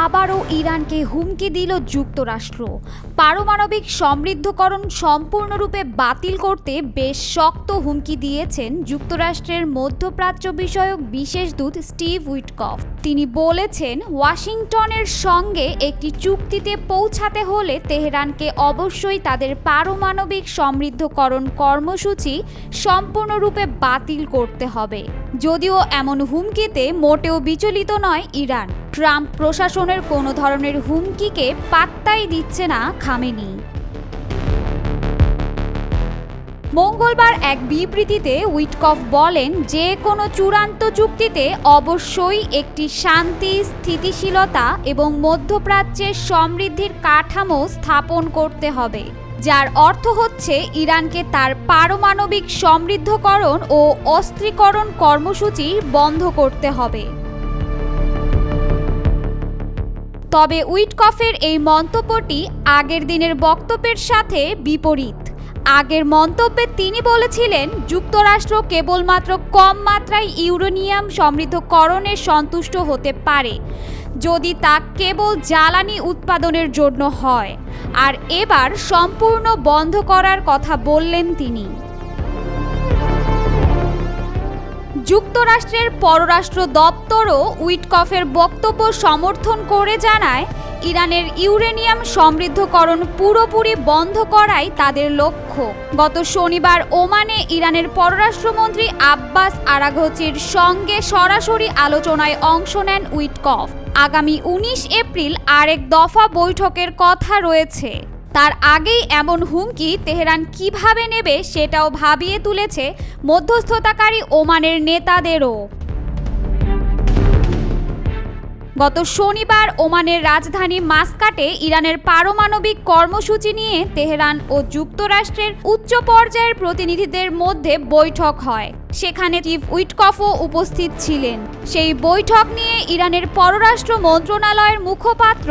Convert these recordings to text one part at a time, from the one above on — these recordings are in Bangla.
আবারও ইরানকে হুমকি দিল যুক্তরাষ্ট্র। পারমাণবিক সমৃদ্ধকরণ সম্পূর্ণরূপে বাতিল করতে বেশ শক্ত হুমকি দিয়েছেন যুক্তরাষ্ট্রের মধ্যপ্রাচ্য বিষয়ক বিশেষ দূত স্টিভ উইটকফ। তিনি বলেছেন, ওয়াশিংটনের সঙ্গে একটি চুক্তিতে পৌঁছাতে হলে তেহরানকে অবশ্যই তাদের পারমাণবিক সমৃদ্ধকরণ কর্মসূচি সম্পূর্ণরূপে বাতিল করতে হবে। যদিও এমন হুমকিতে মোটেও বিচলিত নয় ইরান। ট্রাম্প প্রশাসনের কোনো ধরনের হুমকিকে পাত্তাই দিচ্ছে না খামেনি। মঙ্গলবার এক বিবৃতিতে উইটকফ বলেন, যে কোনো চূড়ান্ত চুক্তিতে অবশ্যই একটি শান্তি, স্থিতিশীলতা এবং মধ্যপ্রাচ্যের সমৃদ্ধির কাঠামো স্থাপন করতে হবে, যার অর্থ হচ্ছে ইরানকে তার পারমাণবিক সমৃদ্ধকরণ ও অস্ত্রীকরণ কর্মসূচি বন্ধ করতে হবে। তবে উইটকফের এই মন্তব্যটি আগের দিনের বক্তব্যের সাথে বিপরীত। আগের মন্তব্যে তিনি বলেছিলেন, যুক্তরাষ্ট্র কেবলমাত্র কম মাত্রায় ইউরেনিয়াম সমৃদ্ধকরণে সন্তুষ্ট হতে পারে যদি তা কেবল জ্বালানি উৎপাদনের জন্য হয়, আর এবার সম্পূর্ণ বন্ধ করার কথা বললেন তিনি। যুক্তরাষ্ট্রের পররাষ্ট্র দপ্তরও উইটকফের বক্তব্য সমর্থন করে জানায়, ইরানের ইউরেনিয়াম সমৃদ্ধকরণ পুরোপুরি বন্ধ করাই তাদের লক্ষ্য। গত শনিবার ওমানে ইরানের পররাষ্ট্রমন্ত্রী আব্বাস আরাঘচির সঙ্গে সরাসরি আলোচনায় অংশ নেন উইটকফ। আগামী 19 এপ্রিল আরেক দফা বৈঠকের কথা রয়েছে। তার আগেই এমন হুমকি তেহরান কিভাবে নেবে সেটাও ভাবিয়ে তুলেছে মধ্যস্থতাকারী ওমানের নেতাদেরও। গত শনিবার ওমানের রাজধানী মাস্কাটে ইরানের পারমাণবিক কর্মসূচি নিয়ে তেহরান ও যুক্তরাষ্ট্রের উচ্চ পর্যায়ের প্রতিনিধিদের মধ্যে বৈঠক হয়। সেখানে স্টিভ উইটকফও উপস্থিত ছিলেন। সেই বৈঠক নিয়ে ইরানের পররাষ্ট্র মন্ত্রণালয়ের মুখপাত্র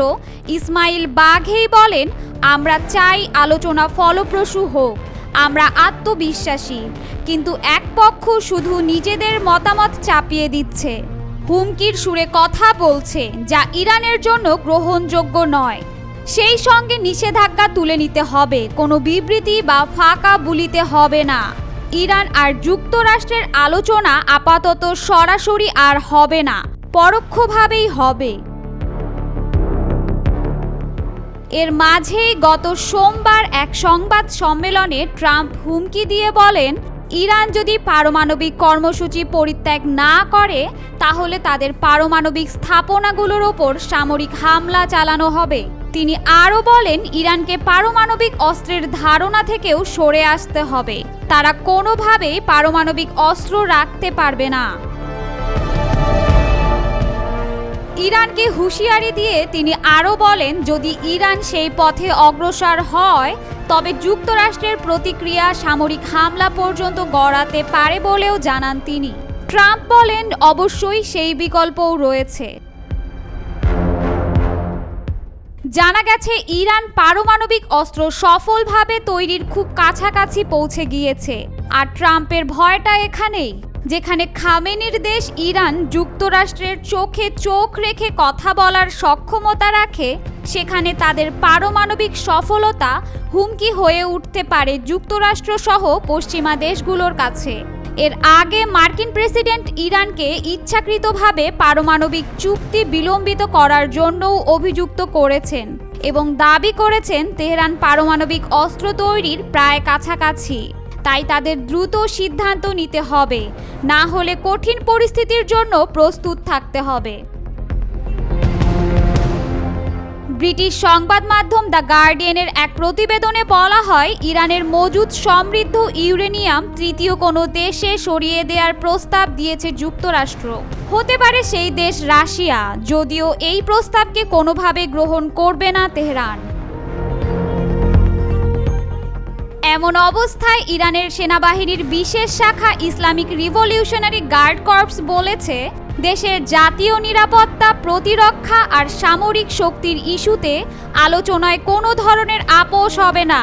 ইসমাইল বাঘেই বলেন, আমরা চাই আলোচনা ফলপ্রসূ হোক। আমরা আত্মবিশ্বাসী, কিন্তু এক পক্ষ শুধু নিজেদের মতামত চাপিয়ে দিচ্ছে, হুমকির সুরে কথা বলছে, যা ইরানের জন্য গ্রহণযোগ্য নয়। সেই সঙ্গে নিষেধাজ্ঞা তুলে নিতে হবে, কোনো বিবৃতি বা ফাঁকা বুলিতে হবে না। ইরান আর যুক্তরাষ্ট্রের আলোচনা আপাতত সরাসরি আর হবে না, পরোক্ষভাবেই হবে। এর মাঝেই গত সোমবার এক সংবাদ সম্মেলনে ট্রাম্প হুমকি দিয়ে বলেন, ইরান যদি পারমাণবিক কর্মসূচি পরিত্যাগ না করে তাহলে তাদের পারমাণবিক স্থাপনাগুলোর ওপর সামরিক হামলা চালানো হবে। তিনি আরও বলেন, ইরানকে পারমাণবিক অস্ত্রের ধারণা থেকেও সরে আসতে হবে। তারা কোনোভাবেই পারমাণবিক অস্ত্র রাখতে পারবে না। ইরানকে হুঁশিয়ারি দিয়ে তিনি আরও বলেন, যদি ইরান সেই পথে অগ্রসর হয় তবে যুক্তরাষ্ট্রের প্রতিক্রিয়া সামরিক হামলা পর্যন্ত গড়াতে পারে বলেও জানান তিনি। ট্রাম্প বলেন, অবশ্যই সেই বিকল্পও রয়েছে। জানা গেছে, ইরান পারমাণবিক অস্ত্র সফলভাবে তৈরির খুব কাছাকাছি পৌঁছে গিয়েছে। আর ট্রাম্পের ভয়টা এখানেই, যেখানে খামেনির দেশ ইরান যুক্তরাষ্ট্রের চোখে চোখ রেখে কথা বলার সক্ষমতা রাখে, সেখানে তাদের পারমাণবিক সফলতা হুমকি হয়ে উঠতে পারে যুক্তরাষ্ট্র সহ পশ্চিমা দেশগুলোর কাছে। এর আগে মার্কিন প্রেসিডেন্ট ইরানকে ইচ্ছাকৃতভাবে পারমাণবিক চুক্তি বিলম্বিত করার জন্যও অভিযুক্ত করেছেন এবং দাবি করেছেন তেহরান পারমাণবিক অস্ত্র তৈরির প্রায় কাছাকাছি। তাই তাদের দ্রুত সিদ্ধান্ত নিতে হবে, না হলে কঠিন পরিস্থিতির জন্য প্রস্তুত থাকতে হবে। ব্রিটিশ সংবাদ মাধ্যম দ্য গার্ডিয়ানের এক প্রতিবেদনে বলা হয়, ইরানের মজুদ সমৃদ্ধ ইউরেনিয়াম তৃতীয় কোনো দেশে সরিয়ে দেওয়ার প্রস্তাব দিয়েছে যুক্তরাষ্ট্র। হতে পারে সেই দেশ রাশিয়া, যদিও এই প্রস্তাবকে কোনোভাবে গ্রহণ করবে না তেহরান। এমন অবস্থায় ইরানের সেনাবাহিনীর বিশেষ শাখা ইসলামিক রিভলিউশনারি গার্ড কর্পস বলেছে, দেশের জাতীয় নিরাপত্তা, প্রতিরক্ষা আর সামরিক শক্তির ইস্যুতে আলোচনায় কোনো ধরনের আপোষ হবে না।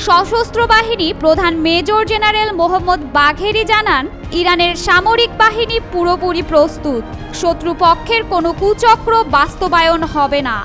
সশস্ত্র বাহিনী প্রধান মেজর জেনারেল মোহাম্মদ বাঘেরি জানান, ইরানের সামরিক বাহিনী পুরোপুরি প্রস্তুত। শত্রুপক্ষের কোনো কুচক্র বাস্তবায়ন হবে না।